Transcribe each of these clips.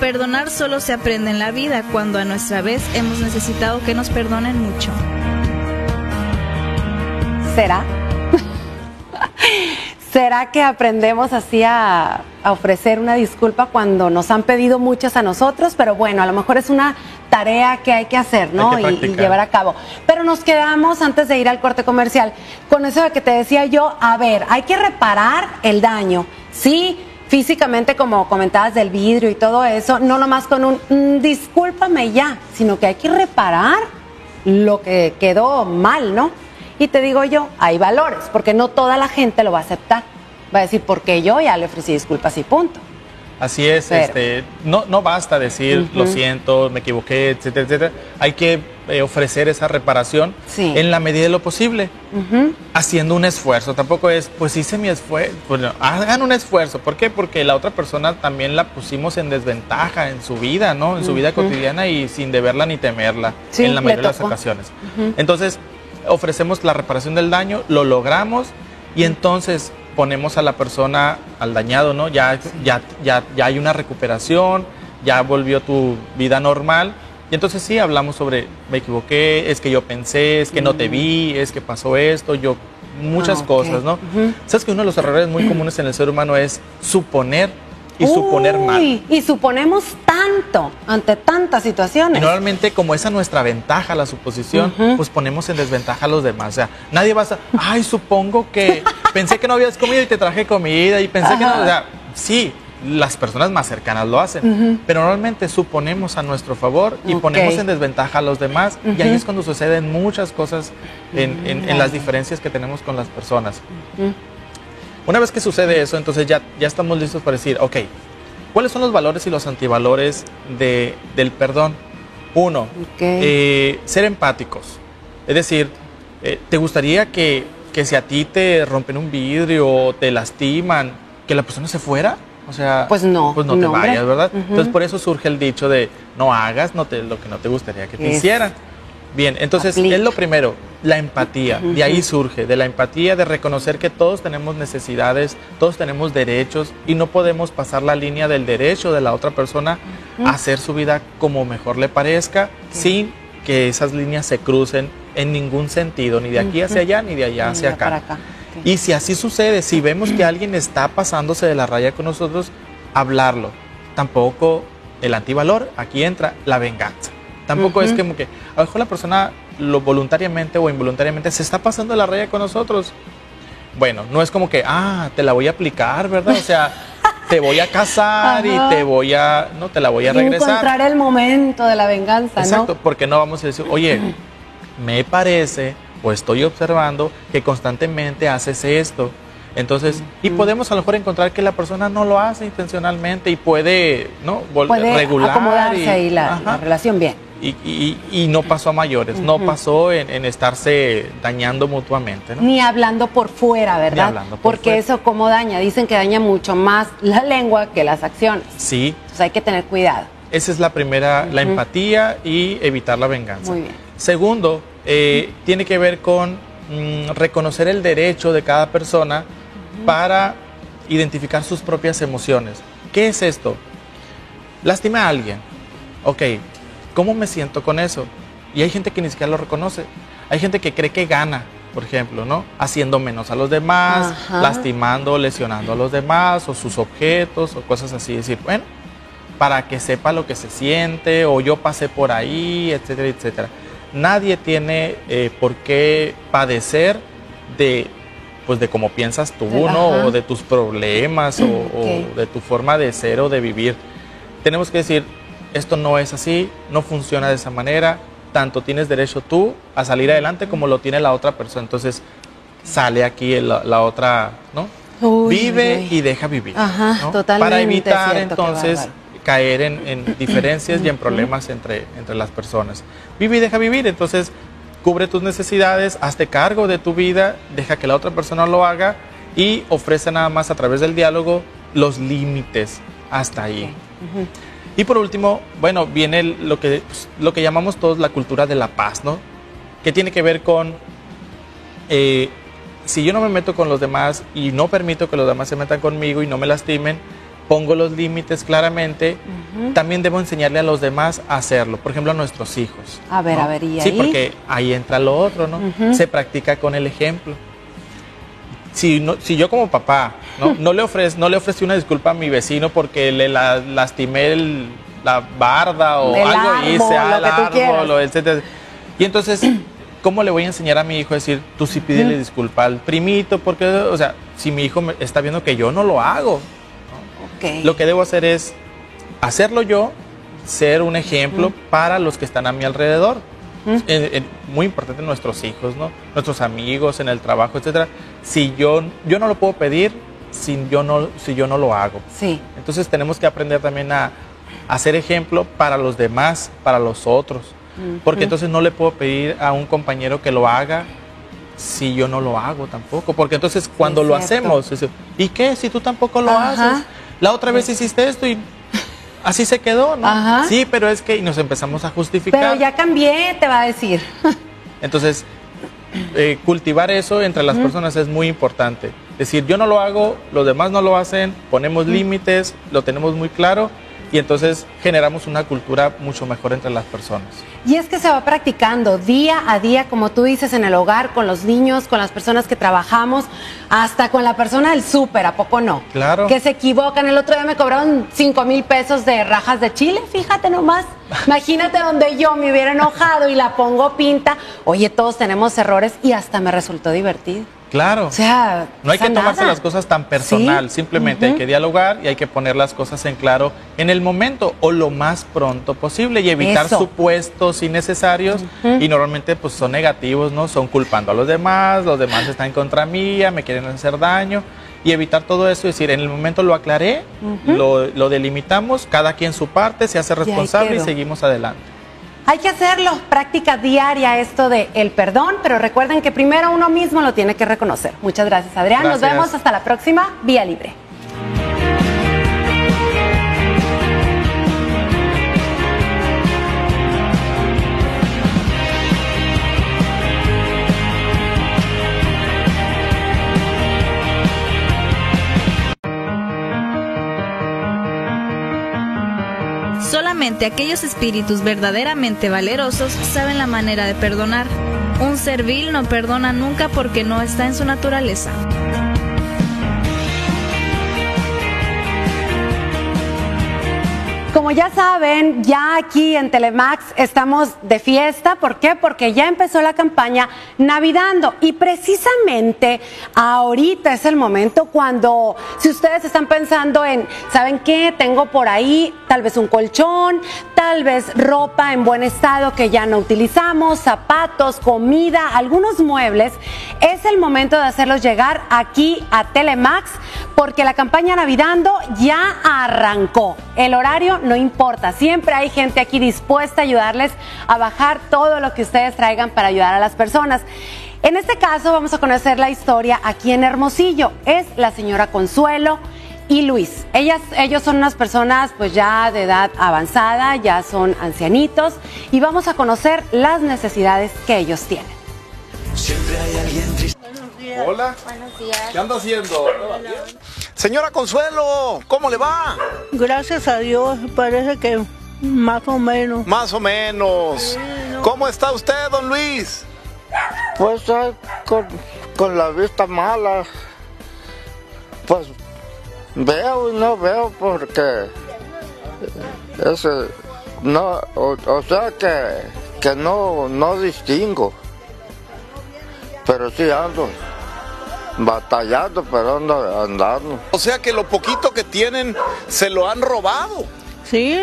perdonar solo se aprende en la vida, cuando a nuestra vez hemos necesitado que nos perdonen mucho. ¿Será? ¿Será que aprendemos así a ofrecer una disculpa cuando nos han pedido muchas a nosotros? Pero bueno, a lo mejor es una tarea que hay que hacer, ¿no? Y llevar a cabo. Pero nos quedamos, antes de ir al corte comercial, con eso de que te decía yo, a ver, hay que reparar el daño. Sí, físicamente, como comentabas del vidrio y todo eso, no nomás con un discúlpame ya, sino que hay que reparar lo que quedó mal, ¿no? Y te digo yo, hay valores, porque no toda la gente lo va a aceptar. Va a decir, porque yo ya le ofrecí disculpas y punto. Así es, pero no basta decir, lo siento, me equivoqué, etcétera, etcétera. Hay que ofrecer esa reparación en la medida de lo posible, haciendo un esfuerzo. Tampoco es, pues hice mi esfuerzo. Pues no, hagan un esfuerzo. ¿Por qué? Porque la otra persona también la pusimos en desventaja en su vida, ¿no? En su vida cotidiana y sin deberla ni temerla, en la mayoría de las ocasiones. Entonces, ofrecemos la reparación del daño, lo logramos y entonces ponemos a la persona, al dañado, ¿no? Ya hay una recuperación, ya volvió tu vida normal y entonces sí hablamos sobre, me equivoqué, es que yo pensé, es que no te vi, es que pasó esto, muchas cosas, ¿no? ¿Sabes que uno de los errores muy comunes en el ser humano es suponer y suponer mal? Y suponemos tanto ante tantas situaciones. Y normalmente, como esa nuestra ventaja, la suposición, pues ponemos en desventaja a los demás. O sea, nadie va a estar, ay, supongo que pensé que no habías comido y te traje comida y pensé que no. O sea, sí, las personas más cercanas lo hacen, pero normalmente suponemos a nuestro favor y ponemos en desventaja a los demás y ahí es cuando suceden muchas cosas en las diferencias que tenemos con las personas. Una vez que sucede eso, entonces ya estamos listos para decir, ok, ¿cuáles son los valores y los antivalores del perdón? Uno, ser empáticos. Es decir, ¿te gustaría que si a ti te rompen un vidrio o te lastiman, que la persona se fuera? O sea, pues no te vayas, ¿verdad? Entonces por eso surge el dicho de no hagas lo que no te gustaría que te hicieran. Bien, entonces es lo primero, la empatía. De ahí surge, de la empatía, de reconocer que todos tenemos necesidades, todos tenemos derechos y no podemos pasar la línea del derecho de la otra persona a hacer su vida como mejor le parezca, sin que esas líneas se crucen en ningún sentido, ni de aquí hacia allá, ni de allá hacia acá. Y si así sucede, si vemos que alguien está pasándose de la raya con nosotros, hablarlo. Tampoco el antivalor, aquí entra la venganza. Tampoco es como que a lo mejor la persona voluntariamente o involuntariamente se está pasando de la raya con nosotros. Bueno, no es como que, te la voy a aplicar, ¿verdad? O sea, te voy a casar y te la voy a regresar. Encontrar el momento de la venganza, ¿no? Exacto, porque no vamos a decir, oye, me parece o estoy observando que constantemente haces esto. Entonces, y podemos a lo mejor encontrar que la persona no lo hace intencionalmente y puede, ¿no? Regular. Acomodarse ahí la relación bien. Y no pasó a mayores, no pasó en estarse dañando mutuamente, ¿no? Ni hablando por fuera, ¿verdad? Ni hablando por Porque fuera. eso cómo daña, dicen que daña mucho más la lengua que las acciones. Sí. Entonces hay que tener cuidado. Esa es la primera, la empatía y evitar la venganza. Muy bien. Segundo, tiene que ver con reconocer el derecho de cada persona para identificar sus propias emociones. ¿Qué es esto? Lastima a alguien. Ok, ¿cómo me siento con eso? Y hay gente que ni siquiera lo reconoce. Hay gente que cree que gana, por ejemplo, ¿no? Haciendo menos a los demás, lastimando, lesionando a los demás, o sus objetos, o cosas así. Es decir, bueno, para que sepa lo que se siente, o yo pasé por ahí, etcétera, etcétera. Nadie tiene por qué padecer de cómo piensas tú, ¿no? O de tus problemas, o de tu forma de ser o de vivir. Tenemos que decir, esto no es así, no funciona de esa manera, tanto tienes derecho tú a salir adelante como lo tiene la otra persona. Entonces, sale aquí la otra, ¿no? Vive y deja vivir, ¿no? Totalmente. Para evitar, entonces, caer en diferencias y en problemas entre las personas. Vive y deja vivir, entonces, cubre tus necesidades, hazte cargo de tu vida, deja que la otra persona lo haga y ofrece nada más a través del diálogo los límites hasta ahí. Y por último, bueno, viene lo que llamamos todos la cultura de la paz, ¿no? Que tiene que ver con, si yo no me meto con los demás y no permito que los demás se metan conmigo y no me lastimen, pongo los límites claramente, también debo enseñarle a los demás a hacerlo. Por ejemplo, a nuestros hijos. A ver, ¿no? a ver, ¿y sí, ahí? porque ahí entra lo otro, ¿no? Se practica con el ejemplo. Si yo como papá no le ofrecí una disculpa a mi vecino porque le lastimé la barda o el algo árbol, hice al lo que tú árbol, quieras. o etcétera. Y entonces, ¿cómo le voy a enseñar a mi hijo a decir, tú sí pídele disculpa al primito? Porque, o sea, si mi hijo está viendo que yo no lo hago, Okay. lo que debo hacer es hacerlo yo, ser un ejemplo para los que están a mi alrededor. Muy importante nuestros hijos, ¿no? Nuestros amigos, en el trabajo, etcétera. Si yo no lo puedo pedir si yo no lo hago. Sí. Entonces tenemos que aprender también a ser ejemplo para los demás, para los otros. Porque entonces no le puedo pedir a un compañero que lo haga si yo no lo hago tampoco. Porque entonces cuando lo hacemos, ¿y qué? Si tú tampoco lo haces. La otra vez hiciste esto y así se quedó, ¿no? Ajá. Sí, pero es que y nos empezamos a justificar. Pero ya cambié, te va a decir. Entonces, cultivar eso entre las personas es muy importante. Decir, yo no lo hago, los demás no lo hacen, ponemos límites, lo tenemos muy claro y entonces generamos una cultura mucho mejor entre las personas. Y es que se va practicando día a día, como tú dices, en el hogar, con los niños, con las personas que trabajamos, hasta con la persona del súper, ¿a poco no? Claro. Que se equivocan. El otro día me cobraron 5,000 pesos de rajas de chile, fíjate nomás. Imagínate donde yo me hubiera enojado y la pongo pinta. Oye, todos tenemos errores y hasta me resultó divertido. Claro. O sea, no hay que tomarse nada. las cosas tan personal, ¿Sí? simplemente hay que dialogar y hay que poner las cosas en claro en el momento o lo más pronto posible y evitar supuestos innecesarios y normalmente pues son negativos, ¿no? Son culpando a los demás están contra mía, me quieren hacer daño y evitar todo eso, es decir, en el momento lo aclaré, lo delimitamos, cada quien su parte, se hace responsable y seguimos adelante. Hay que hacerlo, práctica diaria esto de el perdón, pero recuerden que primero uno mismo lo tiene que reconocer. Muchas gracias, Adrián. Gracias. Nos vemos hasta la próxima Vía Libre. Solamente aquellos espíritus verdaderamente valerosos saben la manera de perdonar. Un ser vil no perdona nunca porque no está en su naturaleza. Como ya saben, ya aquí en Telemax estamos de fiesta. ¿Por qué? Porque ya empezó la campaña Navidando y precisamente ahorita es el momento cuando, si ustedes están pensando en, ¿saben qué? Tengo por ahí tal vez un colchón, tal vez ropa en buen estado que ya no utilizamos, zapatos, comida, algunos muebles, es el momento de hacerlos llegar aquí a Telemax porque la campaña Navidando ya arrancó. El horario no importa, siempre hay gente aquí dispuesta a ayudarles a bajar todo lo que ustedes traigan para ayudar a las personas. En este caso vamos a conocer la historia aquí en Hermosillo. Es la señora Consuelo y Luis. Ellos son unas personas pues ya de edad avanzada, ya son ancianitos y vamos a conocer las necesidades que ellos tienen. Siempre hay alguien triste. Hola. Buenos días. ¿Qué anda haciendo? Señora Consuelo, ¿cómo le va? Gracias a Dios, parece que más o menos. Más o menos. ¿Cómo está usted, don Luis? Pues con la vista mala, pues veo y no veo porque no, o sea que no distingo, pero sí ando batallando, pero ando andando. O sea que lo poquito que tienen se lo han robado. Sí,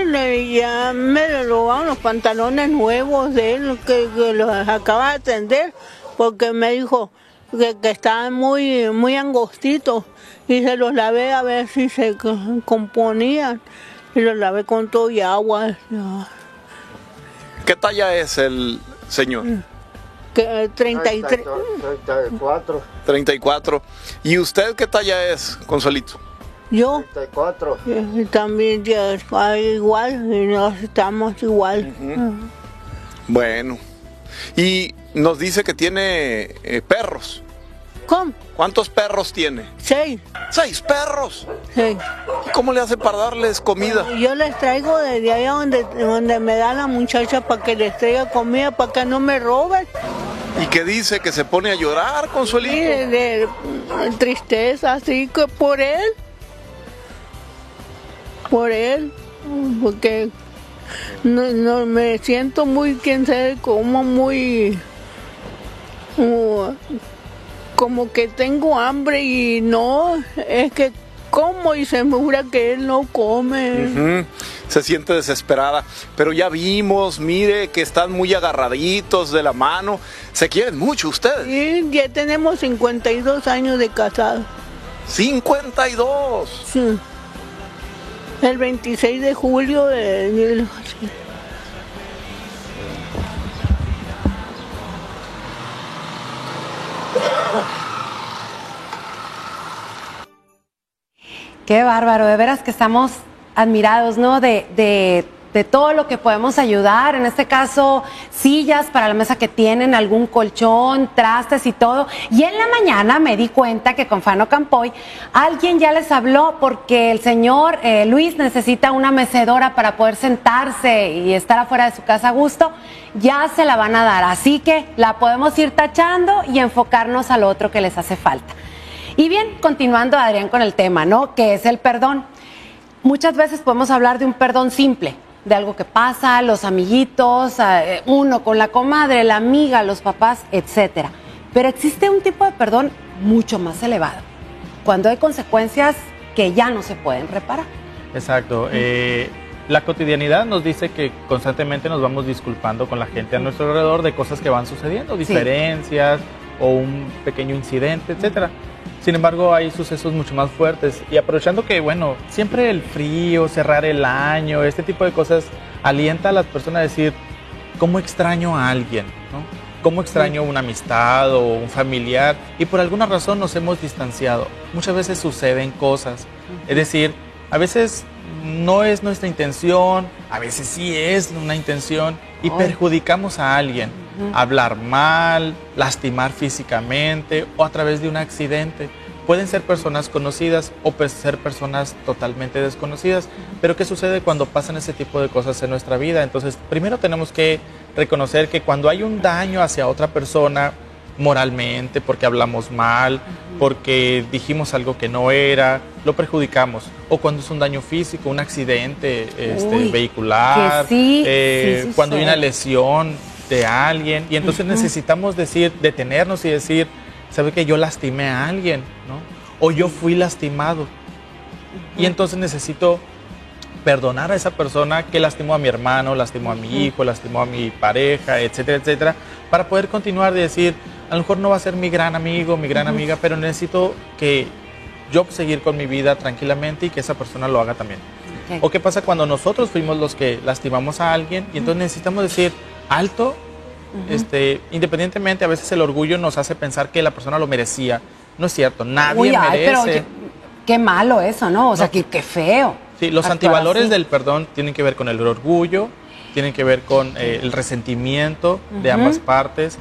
ya me robaron los pantalones nuevos de él que los acaba de atender porque me dijo que estaban muy angostitos y se los lavé a ver si se componían y los lavé con todo y agua. ¿Qué talla es el señor? 33. 34. 34. ¿Y usted qué talla es, Consuelito? Yo 34. también ya igual, y nos estamos igual. Bueno. Y nos dice que tiene perros. ¿Cómo? ¿Cuántos perros tiene? 6. 6 perros. Sí. ¿Y cómo le hace para darles comida? Yo les traigo desde allá donde me da la muchacha para que les traiga comida, para que no me roben. ¿Y qué dice? ¿Que se pone a llorar, Consuelito? Sí, de tristeza, así que por él, porque no me siento muy, quién sabe cómo, muy, como que tengo hambre y no, es que como y se me jura que él no come. Se siente desesperada, pero ya vimos, mire, que están muy agarraditos de la mano. ¿Se quieren mucho ustedes? Sí, ya tenemos 52 años de casado. 52. Sí. El 26 de julio de... Qué bárbaro, de veras que estamos admirados, ¿no? De todo lo que podemos ayudar, en este caso, sillas para la mesa que tienen, algún colchón, trastes y todo. Y en la mañana me di cuenta que con Fano Campoy alguien ya les habló porque el señor Luis necesita una mecedora para poder sentarse y estar afuera de su casa a gusto. Ya se la van a dar, así que la podemos ir tachando y enfocarnos al otro que les hace falta. Y bien, continuando, Adrián, con el tema, ¿no? Que es el perdón. Muchas veces podemos hablar de un perdón simple, de algo que pasa, los amiguitos, uno con la comadre, la amiga, los papás, etcétera. Pero existe un tipo de perdón mucho más elevado, cuando hay consecuencias que ya no se pueden reparar. Exacto. La cotidianidad nos dice que constantemente nos vamos disculpando con la gente a nuestro alrededor de cosas que van sucediendo, diferencias o un pequeño incidente, etcétera. Sin embargo, hay sucesos mucho más fuertes y aprovechando que, bueno, siempre el frío, cerrar el año, este tipo de cosas alienta a las personas a decir, ¿cómo extraño a alguien? ¿No? ¿Cómo extraño una amistad o un familiar? Y por alguna razón nos hemos distanciado. Muchas veces suceden cosas. Es decir, a veces no es nuestra intención, a veces sí es una intención y perjudicamos a alguien. Hablar mal, lastimar físicamente o a través de un accidente. Pueden ser personas conocidas o ser personas totalmente desconocidas, pero ¿qué sucede cuando pasan ese tipo de cosas en nuestra vida? Entonces, primero tenemos que reconocer que cuando hay un daño hacia otra persona moralmente, porque hablamos mal, porque dijimos algo que no era, lo perjudicamos. O cuando es un daño físico, un accidente vehicular, cuando hay una lesión de alguien, y entonces necesitamos detenernos y decir, ¿sabe que yo lastimé a alguien? ¿No? O yo fui lastimado. Y entonces necesito perdonar a esa persona que lastimó a mi hermano, lastimó a mi hijo, lastimó a mi pareja, etcétera, etcétera, para poder continuar de decir, a lo mejor no va a ser mi gran amigo, mi gran amiga, pero necesito que yo seguir con mi vida tranquilamente y que esa persona lo haga también. ¿O qué pasa cuando nosotros fuimos los que lastimamos a alguien y entonces necesitamos decir, alto, independientemente, a veces el orgullo nos hace pensar que la persona lo merecía. No es cierto, nadie merece. Pero qué malo eso, ¿no? O sea, qué feo. Sí, los antivalores del perdón tienen que ver con el orgullo, tienen que ver con el resentimiento de ambas partes,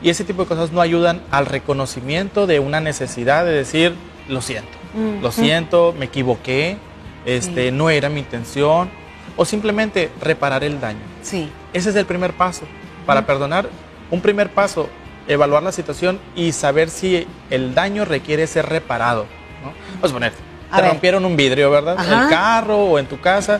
y ese tipo de cosas no ayudan al reconocimiento de una necesidad de decir, lo siento, me equivoqué, no era mi intención, o simplemente reparar el daño. Sí. Ese es el primer paso. Para perdonar, un primer paso, evaluar la situación y saber si el daño requiere ser reparado, ¿no? Vamos a poner, te rompieron un vidrio, ¿verdad? En el carro o en tu casa,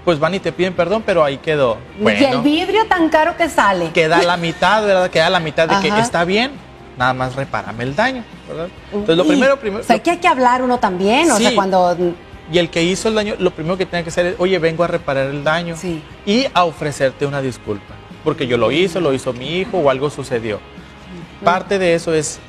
pues van y te piden perdón, pero ahí quedó. Bueno, y el vidrio tan caro que sale. Queda la mitad, ¿verdad? Queda la mitad de que está bien, nada más repárame el daño, ¿verdad? Entonces, lo primero... O sea, que hay que hablar uno también, o sea, cuando... Y el que hizo el daño, lo primero que tiene que hacer es, oye, vengo a reparar el daño y a ofrecerte una disculpa. Porque yo lo hizo mi hijo o algo sucedió. Parte de eso es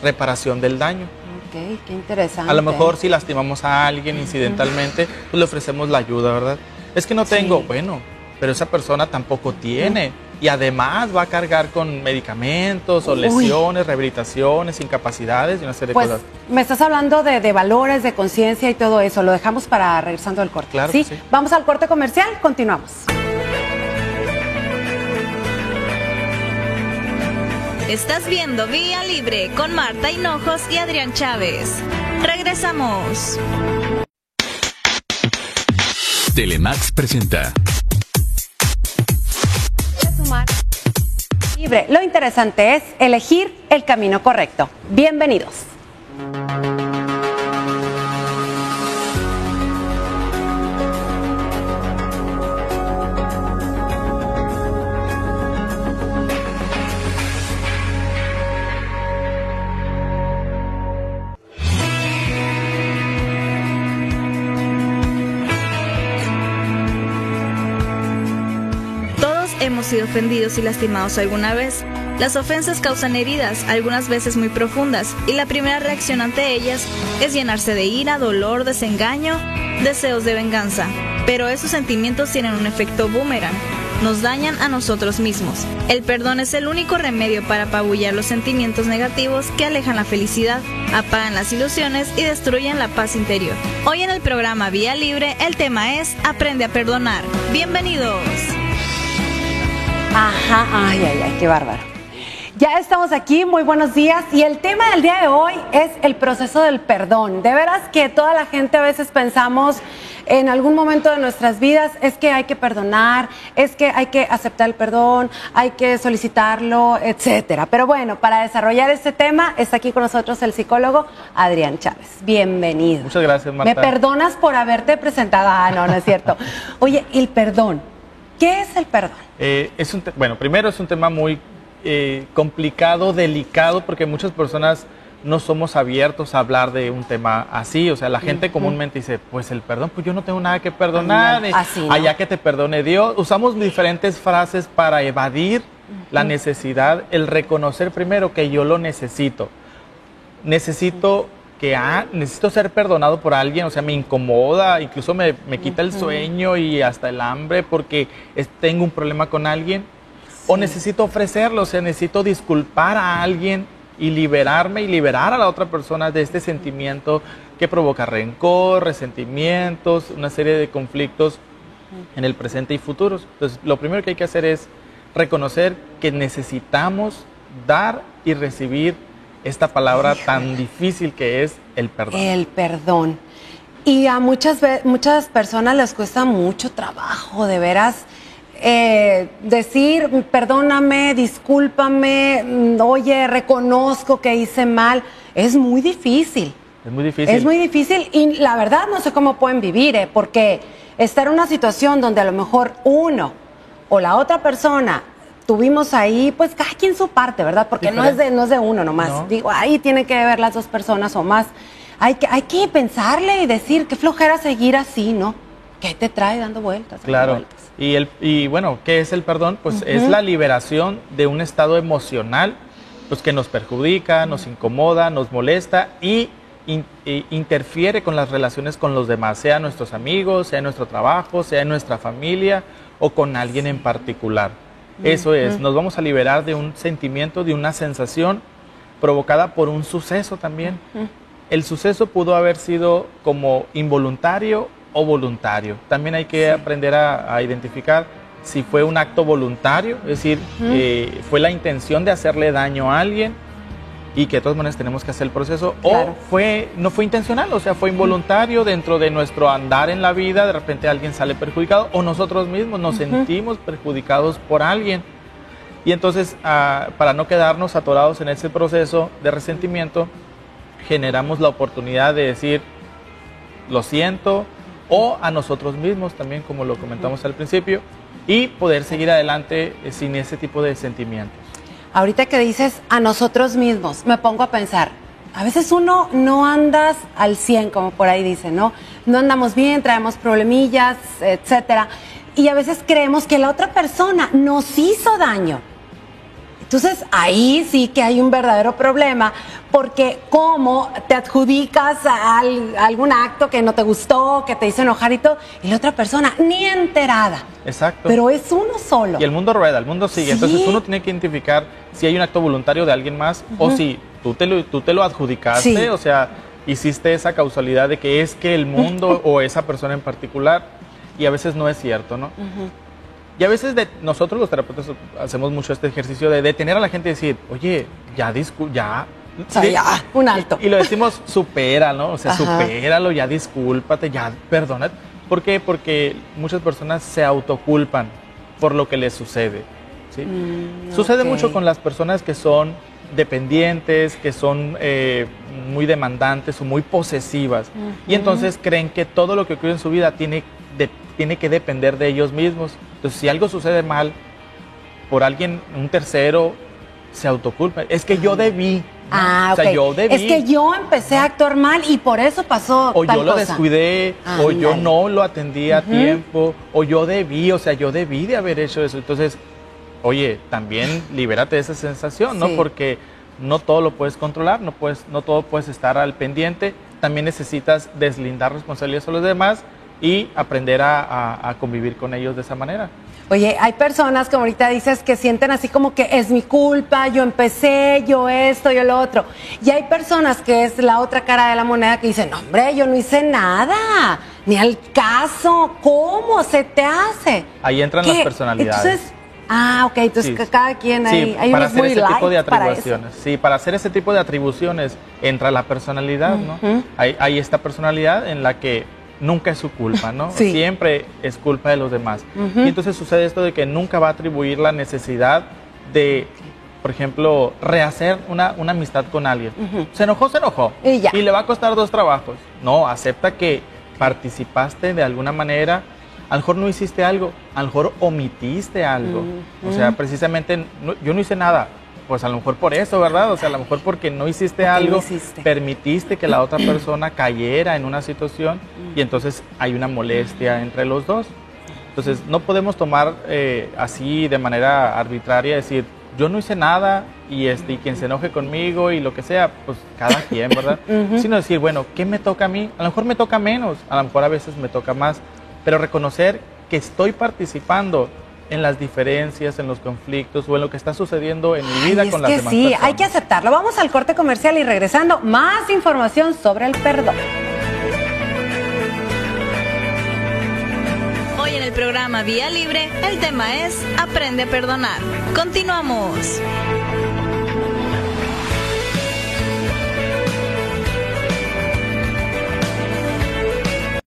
reparación del daño. Ok, qué interesante. A lo mejor si lastimamos a alguien incidentalmente, pues le ofrecemos la ayuda, ¿verdad? Es que no tengo, bueno, pero esa persona tampoco tiene. Y además va a cargar con medicamentos o lesiones, rehabilitaciones, incapacidades y una serie de cosas. Me estás hablando de valores, de conciencia y todo eso. Lo dejamos para regresando al corte. Claro, ¿sí? Vamos al corte comercial, continuamos. Estás viendo Vía Libre con Marta Hinojos y Adrián Chávez. Regresamos. Telemax presenta Libre. Lo interesante es elegir el camino correcto. Bienvenidos. Hemos sido ofendidos y lastimados alguna vez. Las ofensas causan heridas, algunas veces muy profundas, y la primera reacción ante ellas es llenarse de ira, dolor, desengaño, deseos de venganza. Pero esos sentimientos tienen un efecto boomerang. Nos dañan a nosotros mismos. El perdón es el único remedio para apabullar los sentimientos negativos que alejan la felicidad, apagan las ilusiones y destruyen la paz interior. Hoy en el programa Vía Libre, el tema es Aprende a perdonar. ¡Bienvenidos! Ajá, ay, qué bárbaro. Ya estamos aquí, muy buenos días, y el tema del día de hoy es el proceso del perdón. De veras que toda la gente a veces pensamos en algún momento de nuestras vidas, es que hay que perdonar, es que hay que aceptar el perdón, hay que solicitarlo, etcétera. Pero bueno, para desarrollar este tema está aquí con nosotros el psicólogo Adrián Chávez. Bienvenido. Muchas gracias, Marta. ¿Me perdonas por haberte presentado? Ah, no es cierto. Oye, el perdón. ¿Qué es el perdón? Bueno, primero es un tema muy complicado, delicado, porque muchas personas no somos abiertos a hablar de un tema así. O sea, la gente comúnmente dice, pues el perdón, pues yo no tengo nada que perdonar, así, ¿no? Allá que te perdone Dios. Usamos diferentes frases para evadir la necesidad, el reconocer primero que yo lo necesito. Necesito ser perdonado por alguien, o sea, me incomoda, incluso me quita el sueño y hasta el hambre porque tengo un problema con alguien, o necesito ofrecerlo, o sea, necesito disculpar a alguien y liberarme y liberar a la otra persona de este sentimiento que provoca rencor, resentimientos, una serie de conflictos en el presente y futuros. Entonces, lo primero que hay que hacer es reconocer que necesitamos dar y recibir esta palabra tan difícil que es el perdón. El perdón. Y a muchas personas les cuesta mucho trabajo, de veras, decir, perdóname, discúlpame, oye, reconozco que hice mal. Es muy difícil. Es muy difícil. Es muy difícil y la verdad no sé cómo pueden vivir, porque estar en una situación donde a lo mejor uno o la otra persona tuvimos ahí, pues cada quien su parte, ¿verdad? Porque no es de uno nomás. No. Digo, ahí tienen que ver las dos personas o más. Hay que pensarle y decir, qué flojera seguir así, ¿no? ¿Qué te trae dando vueltas? Claro. Dando vueltas. Y bueno, ¿qué es el perdón? Pues es la liberación de un estado emocional pues, que nos perjudica, nos incomoda, nos molesta y interfiere con las relaciones con los demás, sea nuestros amigos, sea en nuestro trabajo, sea en nuestra familia o con alguien en particular. Eso es, nos vamos a liberar de un sentimiento, de una sensación provocada por un suceso también. El suceso pudo haber sido como involuntario o voluntario. También hay que aprender a identificar si fue un acto voluntario, es decir, fue la intención de hacerle daño a alguien y que de todas maneras tenemos que hacer el proceso, claro. O no fue intencional, o sea, fue involuntario dentro de nuestro andar en la vida, de repente alguien sale perjudicado o nosotros mismos nos sentimos perjudicados por alguien. Y entonces, para no quedarnos atorados en ese proceso de resentimiento, generamos la oportunidad de decir, lo siento, o a nosotros mismos también, como lo comentamos al principio, y poder seguir adelante sin ese tipo de sentimientos. Ahorita que dices a nosotros mismos, me pongo a pensar, a veces uno no andas al 100, como por ahí dicen, ¿no? No andamos bien, traemos problemillas, etcétera, y a veces creemos que la otra persona nos hizo daño. Entonces, ahí sí que hay un verdadero problema, porque cómo te adjudicas a algún acto que no te gustó, que te hizo enojar y todo, y la otra persona ni enterada. Exacto. Pero es uno solo. Y el mundo rueda, el mundo sigue. ¿Sí? Entonces, uno tiene que identificar si hay un acto voluntario de alguien más o si tú te lo adjudicaste, o sea, hiciste esa causalidad de que es que el mundo o esa persona en particular, y a veces no es cierto, ¿no? Y a veces nosotros los terapeutas hacemos mucho este ejercicio de detener a la gente y decir, oye, ya, un alto. Y lo decimos, supéralo, o sea, supéralo, ya discúlpate, ya perdónate. ¿Por qué? Porque muchas personas se autoculpan por lo que les sucede, ¿sí? Sucede mucho con las personas que son dependientes, que son muy demandantes o muy posesivas. Y entonces creen que todo lo que ocurre en su vida tiene que depender de ellos mismos. Entonces, si algo sucede mal por alguien, un tercero, se autoculpa. Es que yo debí. O sea, yo debí. Es que yo empecé a actuar mal y por eso pasó o tal yo lo cosa. Descuidé, o yo no lo atendí a tiempo, o yo debí, o sea, yo debí de haber hecho eso. Entonces, oye, también libérate de esa sensación, ¿no? Porque no todo lo puedes controlar, no todo puedes estar al pendiente. También necesitas deslindar responsabilidades a los demás y aprender a convivir con ellos de esa manera. Oye, hay personas, como ahorita dices, que sienten así como que es mi culpa, yo empecé, yo esto, yo lo otro. Y hay personas que es la otra cara de la moneda que dicen, no, hombre, yo no hice nada, ni al caso, ¿cómo se te hace? Ahí entran las personalidades. Entonces, entonces cada quien hay para unos hacer muy ese tipo de light para atribuciones. Sí, para hacer ese tipo de atribuciones entra la personalidad, ¿no? Hay esta personalidad en la que nunca es su culpa, ¿no? Siempre es culpa de los demás. Y entonces sucede esto de que nunca va a atribuir la necesidad de, por ejemplo, rehacer una amistad con alguien. Se enojó. Y le va a costar 2 trabajos. No, acepta que participaste de alguna manera. A lo mejor no hiciste algo, a lo mejor omitiste algo. O sea, precisamente yo no hice nada. Pues a lo mejor por eso, ¿verdad? O sea, a lo mejor porque no hiciste algo, permitiste que la otra persona cayera en una situación y entonces hay una molestia entre los dos. Entonces, no podemos tomar así de manera arbitraria, decir, yo no hice nada y quien se enoje conmigo y lo que sea, pues cada quien, ¿verdad? Sino decir, bueno, ¿qué me toca a mí? A lo mejor me toca menos, a lo mejor a veces me toca más, pero reconocer que estoy participando en las diferencias, en los conflictos o en lo que está sucediendo en mi vida con las demás personas. Hay que aceptarlo. Vamos al corte comercial y regresando, más información sobre el perdón. Hoy en el programa Vía Libre, el tema es Aprende a perdonar. Continuamos.